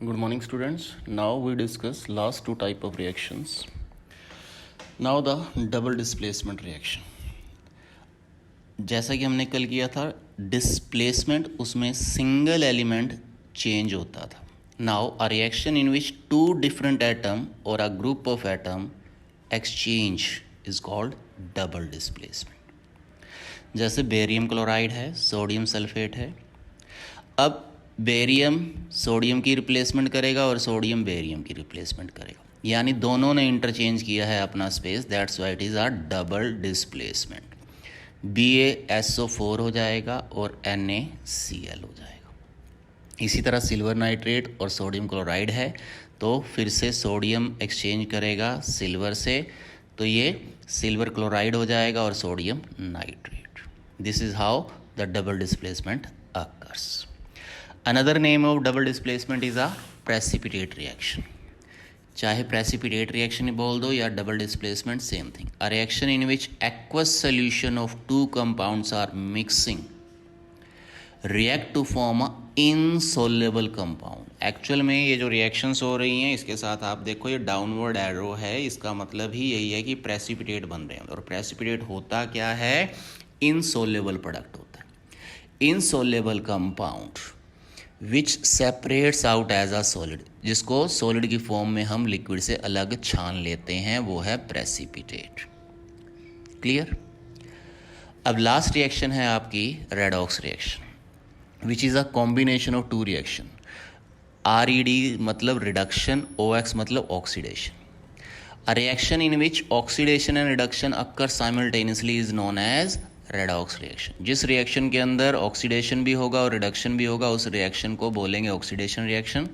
Good morning, students. Now we discuss last two type of reactions. Now the double displacement reaction. जैसा कि हमने कल किया था, डिस्प्लेसमेंट उसमें सिंगल एलिमेंट चेंज होता था. Now a reaction in which two different atom और a group of atom exchange is called double displacement. जैसे बेरियम क्लोराइड है, सोडियम सल्फेट है. अब बेरियम सोडियम की रिप्लेसमेंट करेगा और सोडियम बेरियम की रिप्लेसमेंट करेगा, यानी दोनों ने इंटरचेंज किया है अपना space. That's why it is a double displacement. BaSO4 हो जाएगा और NaCl हो जाएगा. इसी तरह सिल्वर नाइट्रेट और सोडियम क्लोराइड है, तो फिर से सोडियम एक्सचेंज करेगा सिल्वर से, तो ये सिल्वर क्लोराइड हो जाएगा और sodium nitrate. This is how the double displacement occurs. Another name of double displacement is a precipitate reaction. चाहे precipitate reaction ही बोल दो या double displacement, same thing. A reaction in which aqueous solution of two compounds are mixing react to form a insoluble compound. Actual में ये जो reactions हो रही हैं, इसके साथ आप देखो ये डाउनवर्ड एरो है, इसका मतलब ही यही है कि प्रेसिपिटेट बन रहे हैं. और प्रेसिपिटेट होता क्या है? इनसोल्युबल प्रोडक्ट होता है. Insoluble compound which separates out as a solid, जिसको सॉलिड की फॉर्म में हम लिक्विड से अलग छान लेते हैं, वो है प्रेसिपिटेट. क्लियर? अब लास्ट रिएक्शन है आपकी redox reaction, which is a combination of two reaction. RED मतलब रिडक्शन, OX मतलब oxidation. A reaction in which oxidation and reduction occur simultaneously is known as redox reaction. जिस reaction के अंदर oxidation भी होगा और रिडक्शन भी होगा, उस रिएक्शन को बोलेंगे ऑक्सीडेशन रिएक्शन.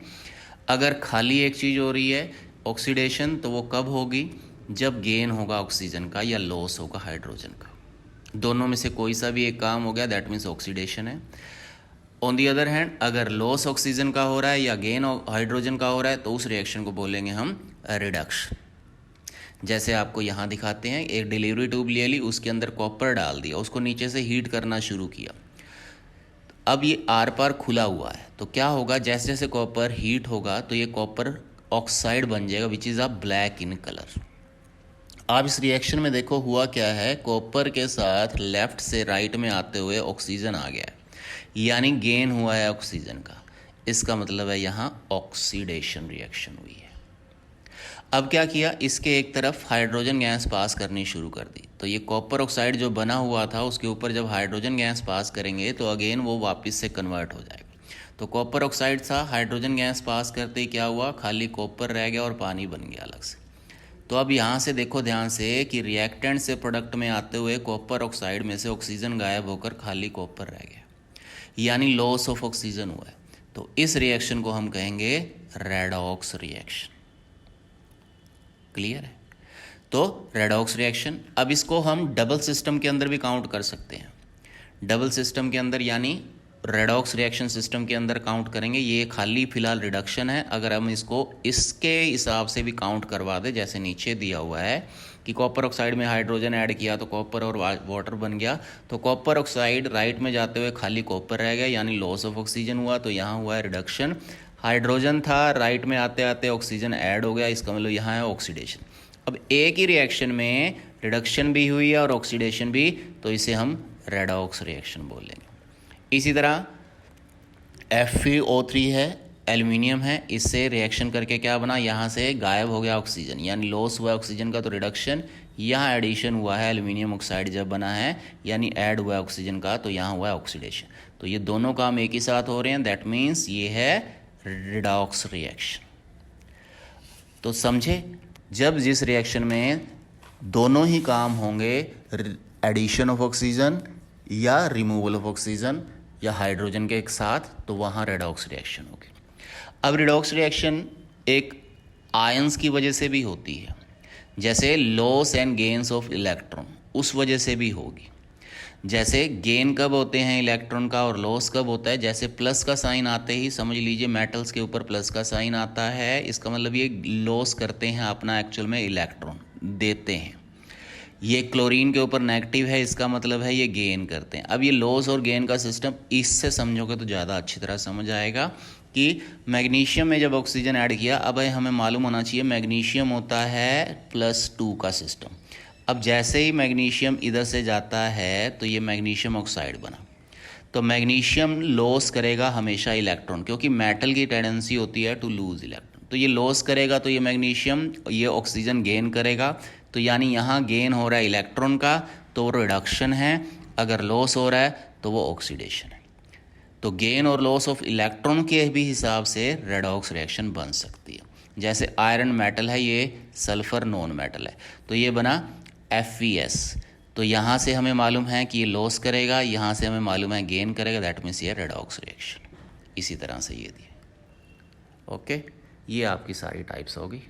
अगर खाली एक चीज़ हो रही है ऑक्सीडेशन, तो वो कब होगी? जब गेन होगा ऑक्सीजन का या लॉस होगा हाइड्रोजन का. दोनों में से कोई सा भी एक काम हो गया, दैट मीन्स ऑक्सीडेशन है. ऑन दी अदर हैंड, अगर लॉस ऑक्सीजन का हो रहा है या गेन हाइड्रोजन का हो रहा है, तो उस रिएक्शन को बोलेंगे हम रिडक्शन. जैसे आपको यहाँ दिखाते हैं, एक डिलीवरी ट्यूब ले ली, उसके अंदर कॉपर डाल दिया, उसको नीचे से हीट करना शुरू किया. अब ये आर पार खुला हुआ है, तो क्या होगा? जैसे जैसे कॉपर हीट होगा तो ये कॉपर ऑक्साइड बन जाएगा, विच is a black in colour. आप इस रिएक्शन में देखो हुआ क्या है, कॉपर के साथ लेफ्ट से राइट में आते हुए ऑक्सीजन आ गया है, यानी गेन हुआ है ऑक्सीजन का. इसका मतलब है यहाँ ऑक्सीडेशन रिएक्शन हुई है. अब क्या किया, इसके एक तरफ हाइड्रोजन गैस पास करनी शुरू कर दी, तो ये कॉपर ऑक्साइड जो बना हुआ था उसके ऊपर जब हाइड्रोजन गैस पास करेंगे तो अगेन वो वापस से कन्वर्ट हो जाएगा. तो कॉपर ऑक्साइड था, हाइड्रोजन गैस पास करते ही क्या हुआ, खाली कॉपर रह गया और पानी बन गया अलग से. तो अब यहाँ से देखो ध्यान से कि रिएक्टेंट से प्रोडक्ट में आते हुए कॉपर ऑक्साइड में से ऑक्सीजन गायब होकर खाली कॉपर रह गया, यानी लॉस ऑफ ऑक्सीजन हुआ है. तो इस रिएक्शन को हम कहेंगे रेडॉक्स रिएक्शन. क्लियर है? तो रेडॉक्स रिएक्शन. अब इसको हम डबल सिस्टम के अंदर भी काउंट कर सकते हैं. डबल सिस्टम के अंदर यानी रेडॉक्स रिएक्शन सिस्टम के अंदर काउंट करेंगे. ये खाली फिलहाल रिडक्शन है. अगर हम इसको इसके हिसाब से भी काउंट करवा दें, जैसे नीचे दिया हुआ है कि कॉपर ऑक्साइड में हाइड्रोजन ऐड किया तो कॉपर और वाटर बन गया, तो कॉपर ऑक्साइड राइट में जाते हुए खाली कॉपर रह गया, यानी लॉस ऑफ ऑक्सीजन हुआ, तो यहाँ हुआ है रिडक्शन. हाइड्रोजन था, राइट में आते आते ऑक्सीजन ऐड हो गया, इसका मतलब यहाँ है ऑक्सीडेशन. अब एक ही रिएक्शन में रिडक्शन भी हुई है और ऑक्सीडेशन भी, तो इसे हम रेडॉक्स रिएक्शन बोलेंगे. इसी तरह FeO3 है, एल्युमिनियम है, इससे रिएक्शन करके क्या बना, यहाँ से गायब हो गया ऑक्सीजन, यानी लॉस हुआ ऑक्सीजन का, तो रिडक्शन. यहाँ एडिशन हुआ है, एल्युमिनियम ऑक्साइड जब बना है, यानी ऐड हुआ ऑक्सीजन का, तो यहाँ हुआ है ऑक्सीडेशन. तो ये दोनों काम एक ही साथ हो रहे हैं, दैट मीन्स ये है रिडॉक्स रिएक्शन. तो समझे, जब जिस रिएक्शन में दोनों ही काम होंगे, एडिशन ऑफ ऑक्सीजन या रिमूवल ऑफ ऑक्सीजन या हाइड्रोजन के एक साथ, तो वहाँ रेडॉक्स रिएक्शन होगी. अब रिडॉक्स रिएक्शन एक आयंस की वजह से भी होती है, जैसे loss and gains of electron, उस वजह से भी होगी. जैसे गेन कब होते हैं इलेक्ट्रॉन का और लॉस कब होता है, जैसे प्लस का साइन आते ही समझ लीजिए मेटल्स के ऊपर प्लस का साइन आता है, इसका मतलब ये लॉस करते हैं अपना एक्चुअल में इलेक्ट्रॉन देते हैं. ये क्लोरीन के ऊपर नेगेटिव है, इसका मतलब है ये गेन करते हैं. अब ये लॉस और गेन का सिस्टम इससे समझोगे तो ज़्यादा अच्छी तरह समझ आएगा कि मैग्नीशियम में जब ऑक्सीजन ऐड किया, अब हमें मालूम होना चाहिए मैग्नीशियम होता है +2 का सिस्टम। अब जैसे ही मैग्नीशियम इधर से जाता है तो ये मैग्नीशियम ऑक्साइड बना, तो मैग्नीशियम लॉस करेगा हमेशा इलेक्ट्रॉन, क्योंकि मेटल की टेंडेंसी होती है टू लूज इलेक्ट्रॉन। तो ये लॉस करेगा तो ये मैग्नीशियम ये ऑक्सीजन गेन करेगा, तो यानी यहाँ गेन हो रहा है इलेक्ट्रॉन का, तो वो रिडक्शन है। अगर लॉस हो रहा है तो वो ऑक्सीडेशन है। तो गेन और लॉस ऑफ इलेक्ट्रॉन के भी हिसाब से रेडॉक्स रिएक्शन बन सकती है। जैसे आयरन मेटल है, ये सल्फर नॉन मेटल है, तो ये बना FeS। तो यहाँ से हमें मालूम है कि ये लॉस करेगा, यहाँ से हमें मालूम है गेन करेगा, दैट मीन्स ये रेडॉक्स रिएक्शन। इसी तरह से ये दिए। ओके, ये आपकी सारी टाइप्स होगी।